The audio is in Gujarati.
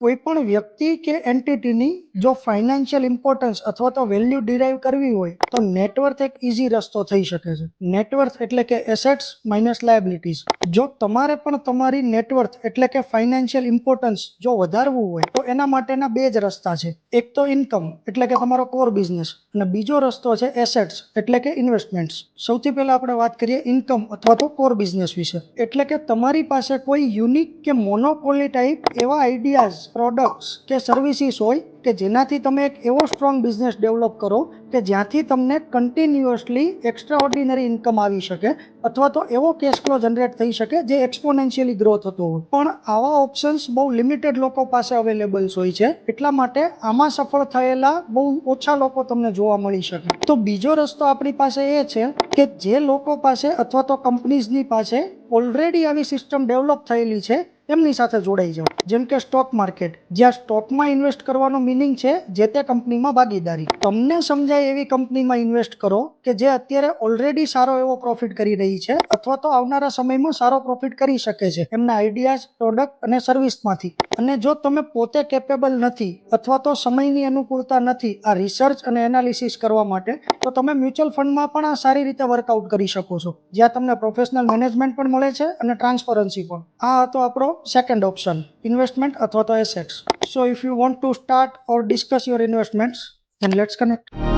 કોઈ પણ વ્યક્તિ કે એન્ટિટીની જો ફાઇનાન્શિયલ ઇમ્પોર્ટન્સ અથવા તો વેલ્યુ ડિરાઈવ કરવી હોય તો નેટવર્થ એક ઇઝી રસ્તો થઈ શકે છે. નેટવર્થ એટલે કે એસેટ્સ માઇનસ લાયબિલિટીઝ. જો તમારે પણ તમારી નેટવર્થ એટલે કે ફાઇનાન્શિયલ ઇમ્પોર્ટન્સ જો વધારવું હોય તો એના માટેના બે જ રસ્તા છે. એક તો ઇન્કમ એટલે કે તમારો કોર બિઝનેસ, અને બીજો રસ્તો છે એસેટ્સ એટલે કે ઇન્વેસ્ટમેન્ટ્સ. સૌથી પહેલા આપણે વાત કરીએ ઇન્કમ અથવા તો કોર બિઝનેસ વિશે. એટલે કે તમારી પાસે કોઈ યુનિક કે મોનોપોલી ટાઈપ એવા આઈડિયાઝ, પ્રોડક્ટ્સ કે સર્વિસીસ હોય કે જેનાથી તમે એક એવો સ્ટ્રોંગ બિઝનેસ ડેવલપ કરો કે જ્યાંથી તમને કન્ટિન્યુઅસલી એક્સ્ટ્રા ઓર્ડિનરી ઇન્કમ આવી શકે અથવા તો એવો કેશ ફ્લો જનરેટ થઈ શકે જે એક્સપોનેન્શિયલી ગ્રો થતો હોય. પણ આવા ઓપ્શન્સ બહુ લિમિટેડ લોકો પાસે અવેલેબલ્સ હોય છે, એટલા માટે આમાં સફળ થયેલા બહુ ઓછા લોકો તમને જોવા મળી શકે. તો બીજો રસ્તો આપણી પાસે એ છે કે જે લોકો પાસે અથવા તો કંપનીઝની પાસે ઓલરેડી આવી સિસ્ટમ ડેવલપ થયેલી છે એમની સાથે જોડાઈ જાઓ. જેમ કે સ્ટોક માર્કેટ, જ્યાં સ્ટોકમાં ઇન્વેસ્ટ કરવાનો મિનિંગ છે જે તે કંપનીમાં ભાગીદારી. તમને સમજાય એવી કંપનીમાં ઇન્વેસ્ટ કરો કે જે અત્યારે ઓલરેડી સારો એવો પ્રોફિટ કરી રહી છે અથવા તો આવનારા સમયમાં સારો પ્રોફિટ કરી શકે છે એમના આઈડિયાઝ, પ્રોડક્ટ અને સર્વિસમાંથી. અને જો તમે પોતે કેપેબલ નથી અથવા તો સમયની અનુકૂળતા નથી આ રિસર્ચ અને એનાલિસિસ કરવા માટે, તો તમે મ્યુચ્યુઅલ ફંડમાં પણ આ સારી રીતે વર્કઆઉટ કરી શકો છો, જ્યાં તમને પ્રોફેશનલ મેનેજમેન્ટ પણ મળે છે અને ટ્રાન્સપરન્સી પણ. આ હતો આપણો સેકન્ડ ઓપ્શન, ઇન્વેસ્ટમેન્ટ અથવા તો assets. So if you want to start or discuss your investments, then let's connect.